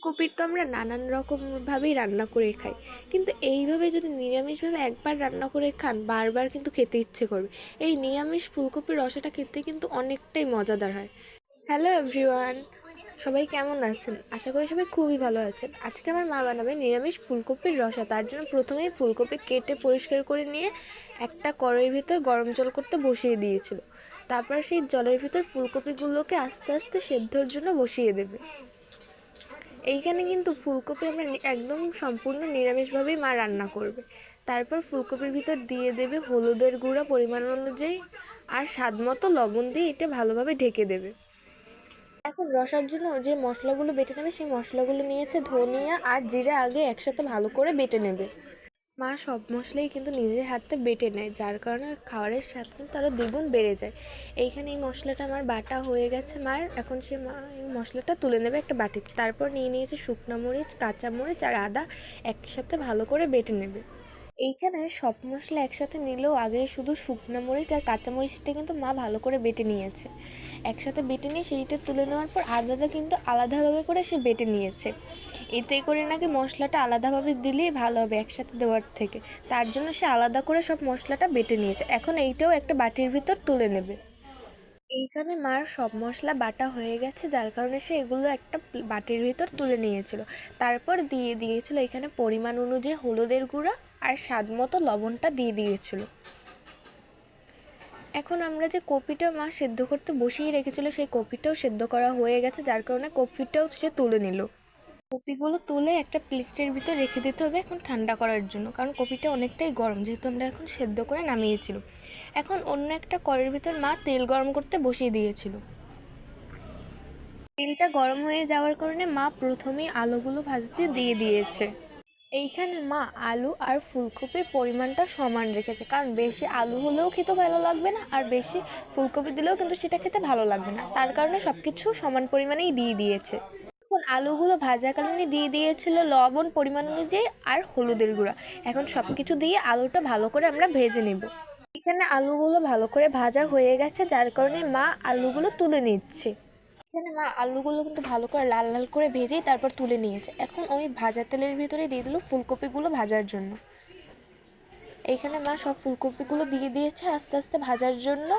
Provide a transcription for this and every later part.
ফুলকপির তো আমরা নানান রকমভাবেই রান্না করে খাই, কিন্তু এইভাবে যদি নিরামিষভাবে একবার রান্না করে খান বারবার কিন্তু খেতে ইচ্ছে করবে। এই নিরামিষ ফুলকপির রসাটা খেতে কিন্তু অনেকটাই মজাদার হয়। হ্যালো এভরিওয়ান, সবাই কেমন আছেন? আশা করি সবাই খুবই ভালো আছেন। আজকে আমার মা বানাবে নিরামিষ ফুলকপির রসা। তার জন্য প্রথমেই ফুলকপি কেটে পরিষ্কার করে নিয়ে একটা কড়াইয়ের ভিতর গরম জল করতে বসিয়ে দিয়েছিল। তারপর সেই জলের ভিতর ফুলকপিগুলোকে আস্তে আস্তে সেদ্ধর জন্য বসিয়ে দেবে। এইখানে কিন্তু ফুলকপি আমরা একদম সম্পূর্ণ নিরামিষভাবেই মা রান্না করবে। তারপর ফুলকপির ভিতর দিয়ে দেবে হলুদের গুঁড়া পরিমাণ অনুযায়ী আর স্বাদ মতো লবণ দিয়ে এটা ভালোভাবে ঢেকে দেবে। এখন রসার জন্য যে মশলাগুলো বেটে নেবে সেই মশলাগুলো নিয়েছে ধনিয়া আর জিরা, আগে একসাথে ভালো করে বেটে নেবে। মা সব মশলাই কিন্তু নিজের হাতে বেটে নেয়, যার কারণে খাবারের স্বাদ কিন্তু আরও দ্বিগুণ বেড়ে যায়। এইখানে এই মশলাটা আমার বাটা হয়ে গেছে মার। এখন সে মা এই মশলাটা তুলে নেবে একটা বাটিতে। তারপর নিয়ে নিয়েছে শুকনো মরিচ, কাঁচামরিচ আর আদা, একসাথে ভালো করে বেটে নেবে। এইখানে সব মশলা একসাথে নিলেও আগে শুধু শুকনো মরিচ আর কাঁচামরিচটা কিন্তু মা ভালো করে বেটে নিয়েছে। একসাথে বেটে নিয়ে সেইটা তুলে নেওয়ার পর আদাটা কিন্তু আলাদাভাবে করে সে বেটে নিয়েছে। এতে করে নাকি মশলাটা আলাদাভাবে দিলেই ভালো হবে একসাথে দেওয়ার থেকে। তার জন্য সে আলাদা করে সব মশলাটা বেটে নিয়েছে। এখন এইটাও একটা বাটির ভিতর তুলে নেবে। এইখানে মার সব মশলা বাটা হয়ে গেছে, যার কারণে সে এগুলো একটা বাটির ভিতর তুলে নিয়েছিল। তারপর দিয়ে দিয়েছিল এখানে পরিমাণ অনুযায়ী হলুদের গুঁড়া আর স্বাদ মতো লবণটা দিয়ে দিয়েছিল। এখন আমরা যে কপিটা মা সেদ্ধ করতে বসিয়ে রেখেছিল সেই কপিটাও সেদ্ধ করা হয়ে গেছে, যার কারণে কপিটাও সে তুলে নিল। কপিগুলো তুলে একটা প্লেটের ভিতর রেখে দিতে হবে এখন ঠান্ডা করার জন্য, কারণ কপিটা অনেকটাই গরম, যেহেতু আমরা এখন সেদ্ধ করে নামিয়েছিল। এখন অন্য একটা কড়াইয়ের ভিতর মা তেল গরম করতে বসিয়ে দিয়েছিল। তেলটা গরম হয়ে যাওয়ার কারণে মা প্রথমেই আলুগুলো ভাজতে দিয়ে দিয়েছে। এইখানে মা আলু আর ফুলকপির পরিমাণটা সমান রেখেছে, কারণ বেশি আলু হলেও খেতে ভালো লাগবে না আর বেশি ফুলকপি দিলেও কিন্তু সেটা খেতে ভালো লাগবে না। তার কারণে সব কিছু সমান পরিমাণেই দিয়ে দিয়েছে। এখন আলুগুলো ভাজাকালীনই দিয়ে দিয়েছিল লবণ পরিমাণ অনুযায়ী আর হলুদের গুঁড়া। এখন সব কিছু দিয়ে আলুটা ভালো করে আমরা ভেজে নেব। এখানে আলুগুলো ভালো করে ভাজা হয়ে গেছে, যার কারণে মা আলুগুলো তুলে নিচ্ছে। এখানে মা আলুগুলো কিন্তু ভালো করে লাল লাল করে ভেজেই তারপর তুলে নিয়েছে। এখন ওই ভাজা তেলের ভিতরে দিয়ে দিল ফুলকপিগুলো ভাজার জন্য। এইখানে মা সব ফুলকপিগুলো দিয়ে দিয়েছে আস্তে আস্তে ভাজার জন্য,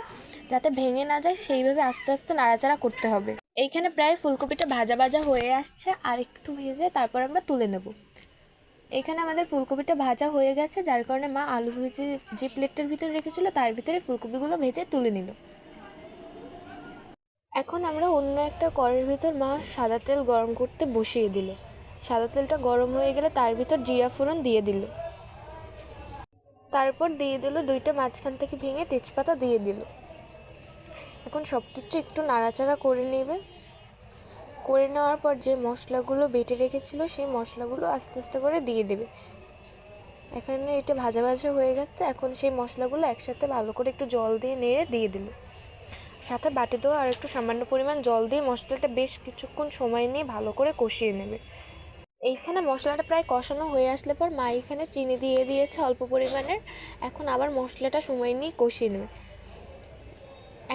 যাতে ভেঙে না যায় সেইভাবে আস্তে আস্তে নাড়াচাড়া করতে হবে। এইখানে প্রায় ফুলকপিটা ভাজা ভাজা হয়ে আসছে, আর একটু ভেজে তারপর আমরা তুলে নেব। এখানে আমাদের ফুলকপিটা ভাজা হয়ে গেছে, যার কারণে মা আলু ভেজে যে প্লেটটার ভিতরে রেখেছিল তার ভিতরে ফুলকপিগুলো ভেজে তুলে নিল। এখন আমরা অন্য একটা কড়াইয়ের ভিতর মা সাদা তেল গরম করতে বসিয়ে দিল। সাদা তেলটা গরম হয়ে গেলে তার ভিতর জিরা ফোড়ন দিয়ে দিল। তারপর দিয়ে দিল দুইটা মাঝখান থেকে ভেঙে তেজপাতা দিয়ে দিল। এখন সব কিছু একটু নাড়াচাড়া করে নেবে। করে নেওয়ার পর যে মশলাগুলো বেটে রেখেছিল সেই মশলাগুলো আস্তে আস্তে করে দিয়ে দেবে। এখানে এটা ভাজা ভাজা হয়ে গেছে। এখন সেই মশলাগুলো একসাথে ভালো করে একটু জল দিয়ে নেড়ে দিয়ে দিল। সাথে বাটি দেওয়া আর একটু সামান্য পরিমাণ জল দিয়ে মশলাটা বেশ কিছুক্ষণ সময় নিয়ে ভালো করে কষিয়ে নেবে। এইখানে মশলাটা প্রায় কষানো হয়ে আসলে পর মা এখানে চিনি দিয়ে দিয়েছে অল্প পরিমাণের। এখন আবার মশলাটা সময় নিয়ে কষিয়ে নেবে।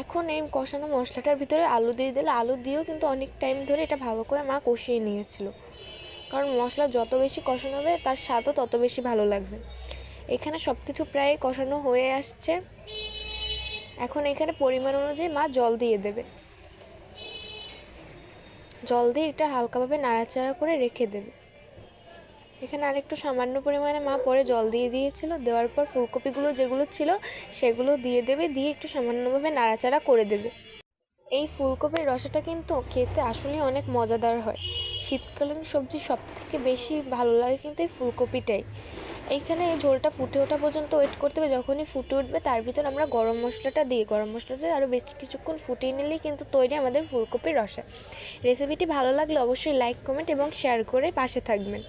এখন এই কষানো মশলাটার ভিতরে আলু দিয়ে দিলে আলু দিয়েও কিন্তু অনেক টাইম ধরে এটা ভালো করে মা কষিয়ে নিয়েছিল, কারণ মশলা যত বেশি কষানো হবে তার স্বাদও তত বেশি ভালো লাগবে। এখানে সব কিছু প্রায় কষানো হয়ে আসছে। এখন এখানে পরিমাণ অনুযায়ী মা জল দিয়ে দেবে। জল দিয়ে এটা হালকাভাবে নাড়াচাড়া করে রেখে দেবে। এখানে আরেকটু সামান্য পরিমাণে মা পরে জল দিয়ে দিয়েছিল। দেওয়ার পর ফুলকপিগুলো যেগুলো ছিল সেগুলো দিয়ে দেবে, দিয়ে একটু সামান্যভাবে নাড়াচাড়া করে দেবে। এই ফুলকপির রসাটা কিন্তু খেতে আসলেই অনেক মজাদার হয়। শীতকালীন সবজি সব থেকে বেশি ভালো লাগে কিন্তু এই ফুলকপিটাই। এইখানে এই ঝোলটা ফুটে ওঠা পর্যন্ত ওয়েট করতে হবে। যখনই ফুটে উঠবে তার ভিতর আমরা গরম মশলাটা দিই। গরম মশলাটা আরও বেশ কিছুক্ষণ ফুটিয়ে নিলেই কিন্তু তৈরি আমাদের ফুলকপির রসা। রেসিপিটি ভালো লাগলে অবশ্যই লাইক, কমেন্ট এবং শেয়ার করে পাশে থাকবেন।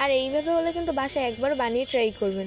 আর এইভাবে হলে কিন্তু বাসায় একবার বানিয়ে ট্রাই করবেন।